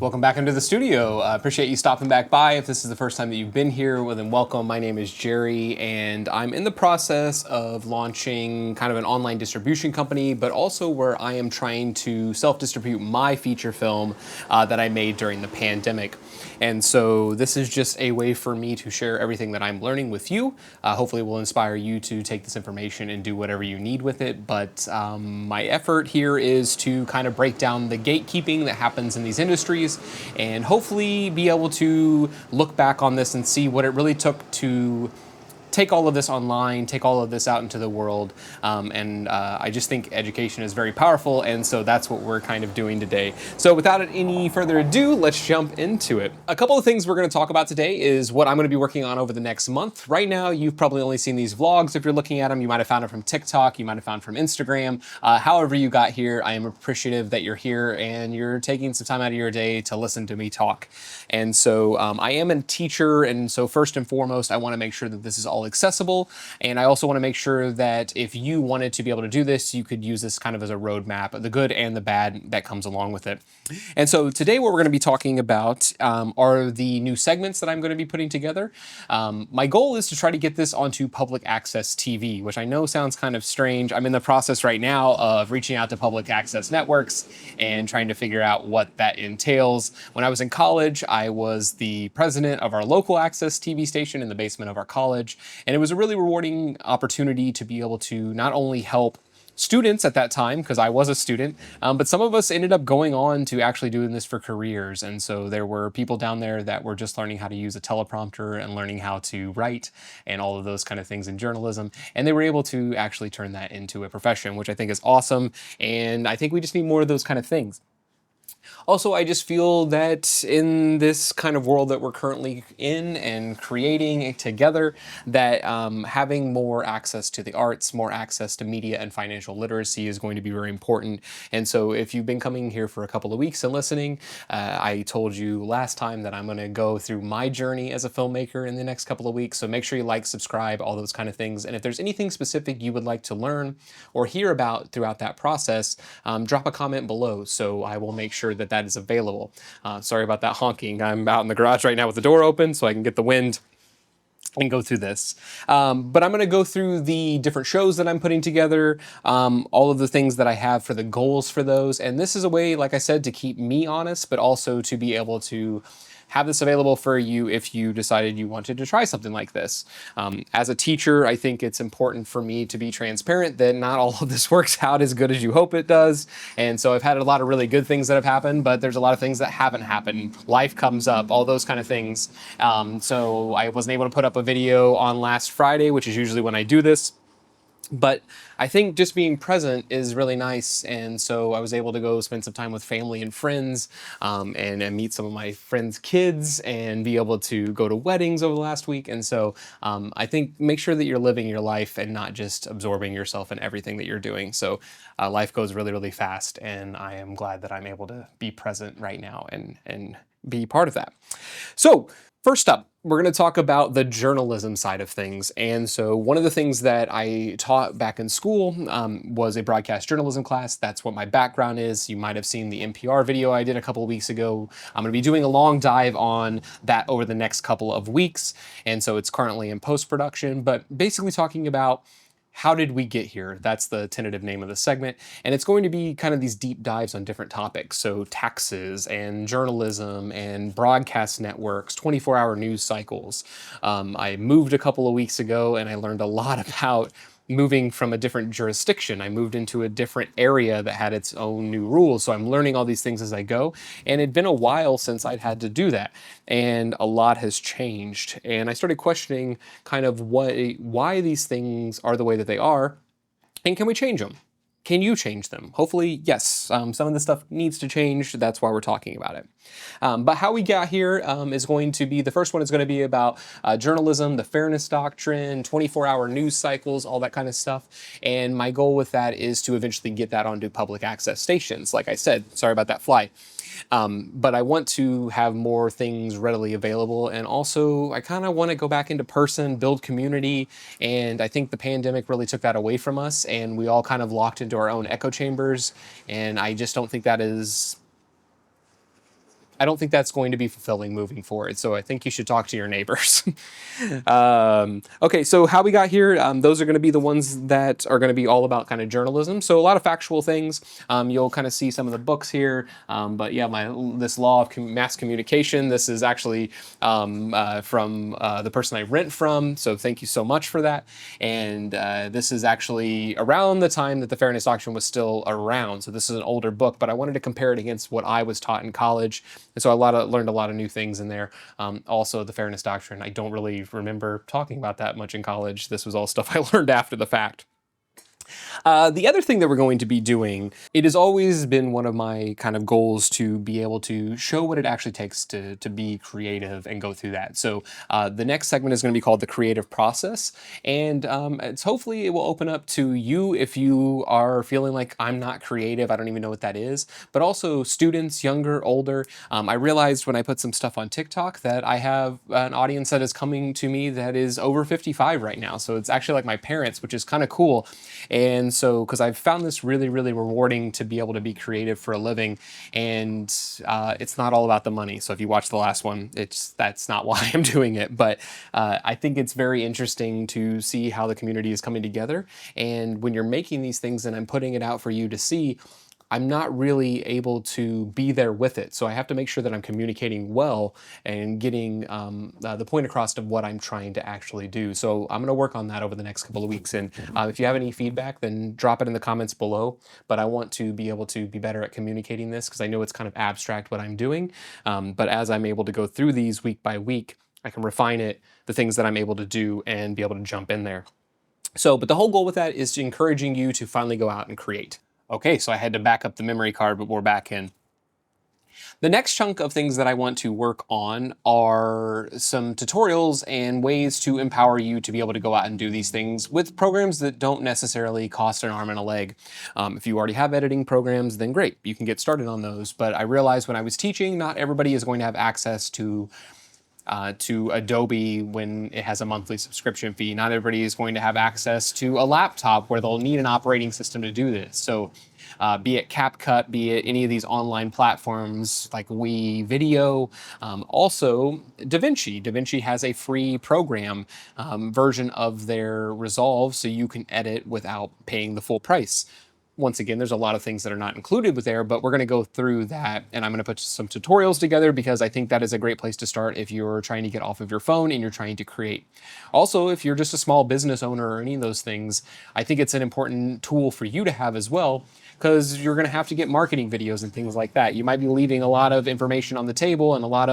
Welcome back into the studio. Appreciate you stopping back by. If this is the first time that you've been here, well then welcome. My name is Jerry and I'm in the process of launching kind of an online distribution company, but also where I am trying to self-distribute my feature film that I made during the pandemic. And so this is just a way for me to share everything that I'm learning with you. Hopefully it will inspire you to take this information and do whatever you need with it. But my effort here is to kind of break down the gatekeeping that happens in these industries and hopefully be able to look back on this and see what it really took to take all of this online, take all of this out into the world. I just think education is very powerful, and so that's what we're kind of doing today. So without any further ado, let's jump into it. A couple of things we're gonna talk about today is what I'm gonna be working on over the next month. Right now, you've probably only seen these vlogs. If you're looking at them, you might have found it from TikTok, you might have found it from Instagram. However you got here, I am appreciative that you're here and you're taking some time out of your day to listen to me talk. And so I am a teacher, and so first and foremost, I wanna make sure that this is all accessible. And I also want to make sure that if you wanted to be able to do this, you could use this kind of as a roadmap, the good and the bad that comes along with it. And so today what we're going to be talking about are the new segments that I'm going to be putting together. My goal is to try to get this onto public access TV, which I know sounds kind of strange. I'm in the process right now of reaching out to public access networks and trying to figure out what that entails. When I was in college, I was the president of our local access TV station in the basement of our college. And it was a really rewarding opportunity to be able to not only help students at that time, because I was a student, but some of us ended up going on to actually doing this for careers. And so there were people down there that were just learning how to use a teleprompter and learning how to write and all of those kind of things in journalism. And they were able to actually turn that into a profession, which I think is awesome. And I think we just need more of those kind of things. Also, I just feel that in this kind of world that we're currently in and creating together, that having more access to the arts, more access to media and financial literacy is going to be very important. And so if you've been coming here for a couple of weeks and listening, I told you last time that I'm going to go through my journey as a filmmaker in the next couple of weeks. So make sure you like, subscribe, all those kind of things. And if there's anything specific you would like to learn or hear about throughout that process, drop a comment below so I will make sure that that is available. Sorry about that honking. I'm out in the garage right now with the door open so I can get the wind and go through this. But I'm going to go through the different shows that I'm putting together, all of the things that I have for the goals for those. And this is a way, like I said, to keep me honest, but also to be able to have this available for you if you decided you wanted to try something like this. As a teacher, I think it's important for me to be transparent that not all of this works out as good as you hope it does. And so I've had a lot of really good things that have happened, but there's a lot of things that haven't happened. Life comes up, all those kind of things. So I wasn't able to put up a video on last Friday, which is usually when I do this. But I think just being present is really nice. And so I was able to go spend some time with family and friends and meet some of my friends' kids and be able to go to weddings over the last week. And so I think make sure that you're living your life and not just absorbing yourself in everything that you're doing. So life goes really, really fast. And I am glad that I'm able to be present right now and be part of that. So first up, we're going to talk about the journalism side of things. And so one of the things that I taught back in school was a broadcast journalism class. That's what my background is. You might have seen the NPR video I did a couple of weeks ago. I'm going to be doing a long dive on that over the next couple of weeks. And so it's currently in post-production, but basically talking about how did we get here? That's the tentative name of the segment. And it's going to be kind of these deep dives on different topics. So taxes and journalism and broadcast networks, 24-hour news cycles. I moved a couple of weeks ago and I learned a lot about moving from a different jurisdiction. I moved into a different area that had its own new rules. So I'm learning all these things as I go. And it'd been a while since I'd had to do that. And a lot has changed. And I started questioning kind of why these things are the way that they are. And can we change them? Can you change them? Hopefully, yes. Some of this stuff needs to change. That's why we're talking about it. But how we got here is going to be, the first one is going to be about journalism, the fairness doctrine, 24-hour news cycles, all that kind of stuff. And my goal with that is to eventually get that onto public access stations. Like I said, sorry about that fly. But I want to have more things readily available. And also, I kind of want to go back into person, build community. And I think the pandemic really took that away from us. And we all kind of locked into our own echo chambers. And I just don't think that is I don't think that's going to be fulfilling moving forward. So I think you should talk to your neighbors. Okay, so how we got here, those are going to be the ones that are going to be all about kind of journalism. So a lot of factual things. You'll kind of see some of the books here. But yeah, this law of mass communication, this is actually from the person I rent from. So thank you so much for that. And this is actually around the time that the Fairness Doctrine was still around. So this is an older book, but I wanted to compare it against what I was taught in college. And so I learned a lot of new things in there. Also, the Fairness Doctrine, I don't really remember talking about that much in college. This was all stuff I learned after the fact. The other thing that we're going to be doing, it has always been one of my kind of goals to be able to show what it actually takes to be creative and go through that. So the next segment is going to be called the creative process. And it's hopefully it will open up to you if you are feeling like I'm not creative, I don't even know what that is, but also students, younger, older. I realized when I put some stuff on TikTok that I have an audience that is coming to me that is over 55 right now. So it's actually like my parents, which is kind of cool. And so, because I've found this really, really rewarding to be able to be creative for a living, and it's not all about the money. So if you watch the last one, that's not why I'm doing it. But I think it's very interesting to see how the community is coming together. And when you're making these things and I'm putting it out for you to see, I'm not really able to be there with it. So I have to make sure that I'm communicating well and getting the point across of what I'm trying to actually do. So I'm going to work on that over the next couple of weeks. And if you have any feedback, then drop it in the comments below. But I want to be able to be better at communicating this because I know it's kind of abstract what I'm doing. But as I'm able to go through these week by week, I can refine it, the things that I'm able to do, and be able to jump in there. So, but the whole goal with that is encouraging you to finally go out and create. Okay, so I had to back up the memory card, but we're back in. The next chunk of things that I want to work on are some tutorials and ways to empower you to be able to go out and do these things with programs that don't necessarily cost an arm and a leg. If you already have editing programs, then great, you can get started on those. But I realized when I was teaching, not everybody is going to have access to Adobe when it has a monthly subscription fee. Not everybody is going to have access to a laptop where they'll need an operating system to do this. So be it CapCut, be it any of these online platforms like Video, also DaVinci. DaVinci has a free program version of their Resolve so you can edit without paying the full price. Once again, there's a lot of things that are not included with there, but we're going to go through that and I'm going to put some tutorials together because I think that is a great place to start if you're trying to get off of your phone and you're trying to create. Also, if you're just a small business owner or any of those things, I think it's an important tool for you to have as well because you're going to have to get marketing videos and things like that. You might be leaving a lot of information on the table and a lot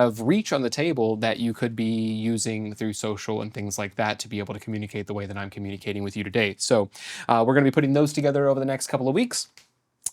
of reach on the table that you could be using through social and things like that to be able to communicate the way that I'm communicating with you today. So we're going to be putting those together over the next couple of weeks,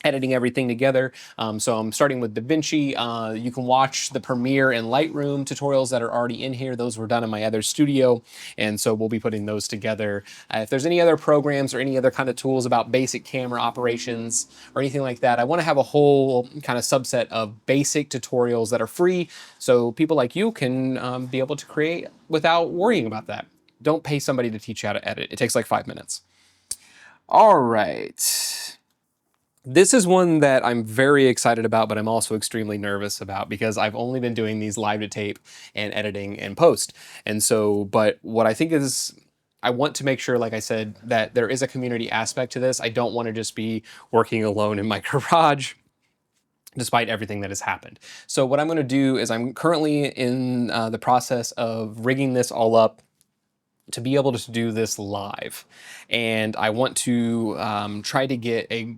editing everything together. So I'm starting with DaVinci. You can watch the Premiere and Lightroom tutorials that are already in here. Those were done in my other studio. And so we'll be putting those together. If there's any other programs or any other kind of tools about basic camera operations or anything like that, I want to have a whole kind of subset of basic tutorials that are free. So people like you can be able to create without worrying about that. Don't pay somebody to teach you how to edit. It takes like 5 minutes. All right. This is one that I'm very excited about, but I'm also extremely nervous about because I've only been doing these live to tape and editing and post. And so, but what I think is, I want to make sure, like I said, that there is a community aspect to this. I don't want to just be working alone in my garage despite everything that has happened. So what I'm going to do is I'm currently in the process of rigging this all up to be able to do this live. And I want to try to get a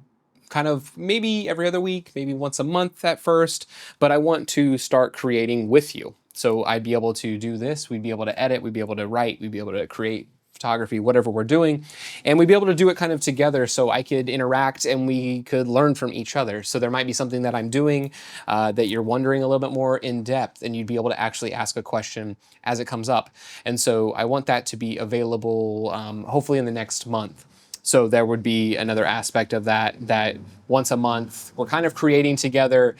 kind of maybe every other week, maybe once a month at first, but I want to start creating with you. So I'd be able to do this, we'd be able to edit, we'd be able to write, we'd be able to create photography, whatever we're doing, and we'd be able to do it kind of together so I could interact and we could learn from each other. So there might be something that I'm doing that you're wondering a little bit more in depth and you'd be able to actually ask a question as it comes up. And so I want that to be available hopefully in the next month. So there would be another aspect of that, that once a month we're kind of creating together.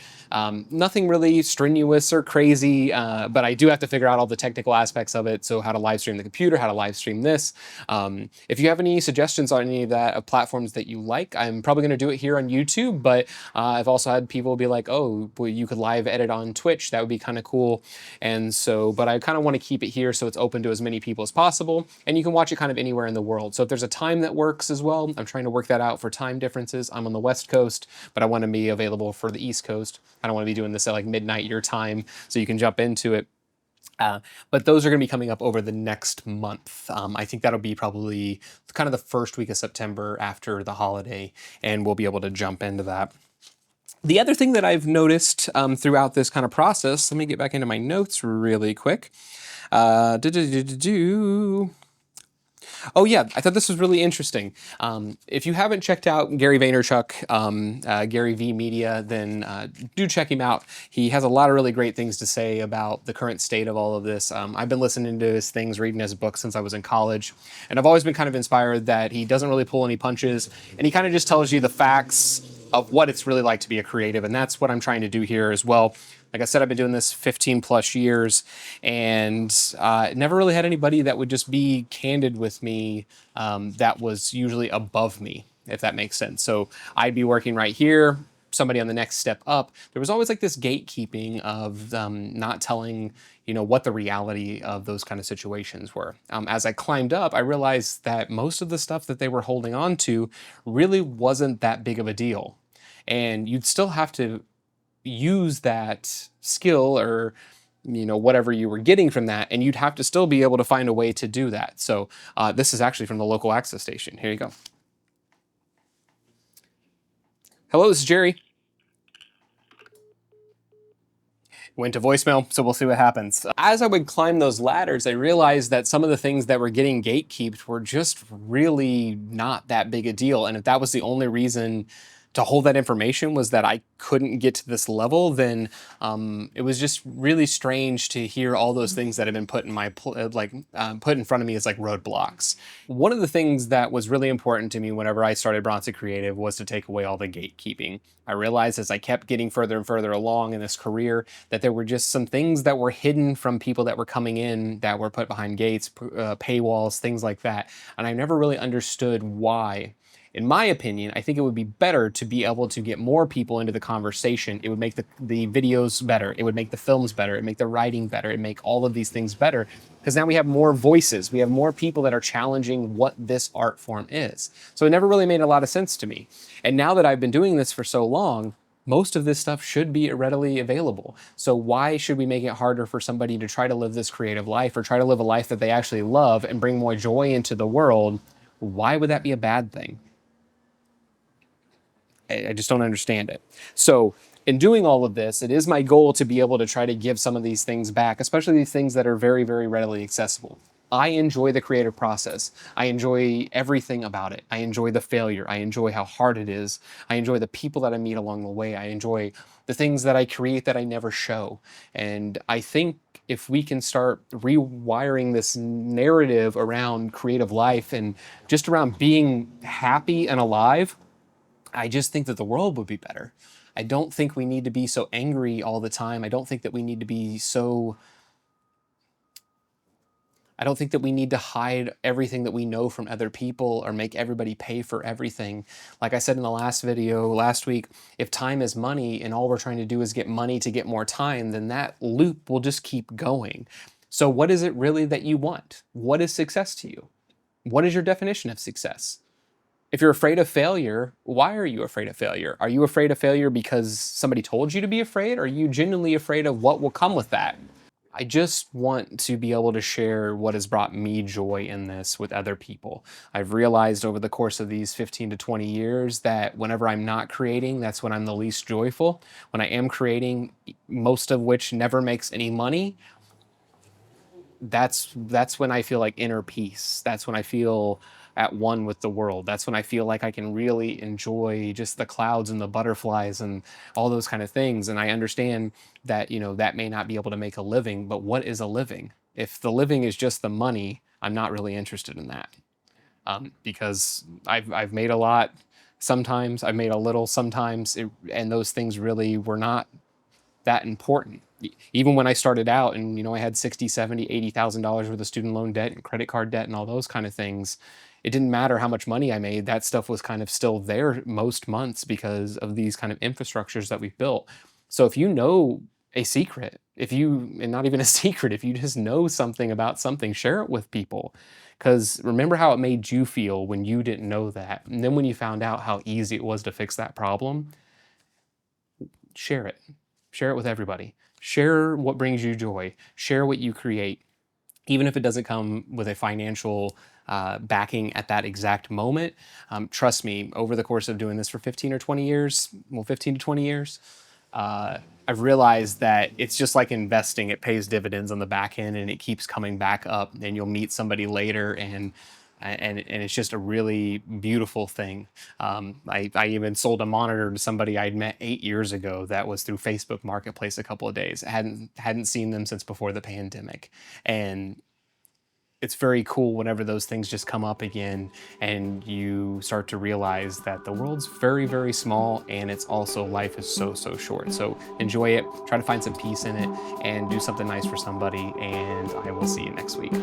Nothing really strenuous or crazy, but I do have to figure out all the technical aspects of it. So how to live stream the computer, how to live stream this. If you have any suggestions on any of that of platforms that you like, I'm probably going to do it here on YouTube, but I've also had people be like, oh, well, you could live edit on Twitch. That would be kind of cool. And so, but I kind of want to keep it here so it's open to as many people as possible. And you can watch it kind of anywhere in the world. So if there's a time that works as well, I'm trying to work that out for time differences. I'm on the West Coast, but I want to be available for the East Coast. I don't want to be doing this at like midnight your time, so you can jump into it. But those are going to be coming up over the next month. I think that'll be probably kind of the first week of September after the holiday, and we'll be able to jump into that. The other thing that I've noticed throughout this kind of process, let me get back into my notes really quick. Oh yeah, I thought this was really interesting. If you haven't checked out Gary Vaynerchuk, Gary V Media, then do check him out. He has a lot of really great things to say about the current state of all of this. I've been listening to his things, reading his books since I was in college, and I've always been kind of inspired that he doesn't really pull any punches, and he kind of just tells you the facts of what it's really like to be a creative, and that's what I'm trying to do here as well. Like I said, I've been doing this 15 plus years, and never really had anybody that would just be candid with me that was usually above me, if that makes sense. So I'd be working right here, somebody on the next step up. There was always like this gatekeeping of not telling, you know, what the reality of those kind of situations were. As I climbed up, I realized that most of the stuff that they were holding on to really wasn't that big of a deal. And you'd still have to use that skill or, you know, whatever you were getting from that, and you'd have to still be able to find a way to do that. So this is actually from the local access station. Here you go. Hello, this is Jerry. Went to voicemail, so we'll see what happens. As I would climb those ladders, I realized that some of the things that were getting gatekeeped were just really not that big a deal. And if that was the only reason to hold that information was that I couldn't get to this level, then it was just really strange to hear all those things that have been put in my put in front of me as like roadblocks. One of the things that was really important to me whenever I started Bronson Creative was to take away all the gatekeeping. I realized as I kept getting further and further along in this career that there were just some things that were hidden from people that were coming in that were put behind gates, paywalls, things like that. And I never really understood why. In my opinion, I think it would be better to be able to get more people into the conversation. It would make the videos better. It would make the films better. It would make the writing better. It would make all of these things better because now we have more voices. We have more people that are challenging what this art form is. So it never really made a lot of sense to me. And now that I've been doing this for so long, most of this stuff should be readily available. So why should we make it harder for somebody to try to live this creative life or try to live a life that they actually love and bring more joy into the world? Why would that be a bad thing? I just don't understand it. So in doing all of this, it is my goal to be able to try to give some of these things back, especially these things that are very, very readily accessible. I enjoy the creative process. I enjoy everything about it. I enjoy the failure. I enjoy how hard it is. I enjoy the people that I meet along the way. I enjoy the things that I create that I never show. And I think if we can start rewiring this narrative around creative life and just around being happy and alive, I just think that the world would be better. I don't think we need to be so angry all the time. I don't think that we need to be so... I don't think that we need to hide everything that we know from other people or make everybody pay for everything. Like I said in the last video last week, if time is money and all we're trying to do is get money to get more time, then that loop will just keep going. So what is it really that you want? What is success to you? What is your definition of success? If you're afraid of failure, why are you afraid of failure? Are you afraid of failure because somebody told you to be afraid? Or are you genuinely afraid of what will come with that? I just want to be able to share what has brought me joy in this with other people. I've realized over the course of these 15 to 20 years that whenever I'm not creating, that's when I'm the least joyful. When I am creating, most of which never makes any money, that's when I feel like inner peace. That's when I feel at one with the world. That's when I feel like I can really enjoy just the clouds and the butterflies and all those kind of things. And I understand that, you know, that may not be able to make a living, but what is a living? If the living is just the money, I'm not really interested in that. because I've made a lot. Sometimes I've made a little. Sometimes, and those things really were not that important. Even when I started out and, I had 60, 70, $80,000 worth of student loan debt and credit card debt and all those kind of things, it didn't matter how much money I made. That stuff was kind of still there most months because of these kind of infrastructures that we've built. So if you know a secret, and not even a secret, if you just know something about something, share it with people. Because remember how it made you feel when you didn't know that. And then when you found out how easy it was to fix that problem, share it. Share it with everybody. Share what brings you joy. Share what you create. Even if it doesn't come with a financial backing at that exact moment, trust me, over the course of doing this for 15 or 20 years, 15 to 20 years, I've realized that it's just like investing. It pays dividends on the back end and it keeps coming back up, and you'll meet somebody later and it's just a really beautiful thing. I even sold a monitor to somebody I'd met 8 years ago. That was through Facebook Marketplace a couple of days. I hadn't seen them since before the pandemic, and it's very cool whenever those things just come up again and you start to realize that the world's very, very small, and it's also, life is so, so short. So enjoy it, try to find some peace in it, and do something nice for somebody, and I will see you next week.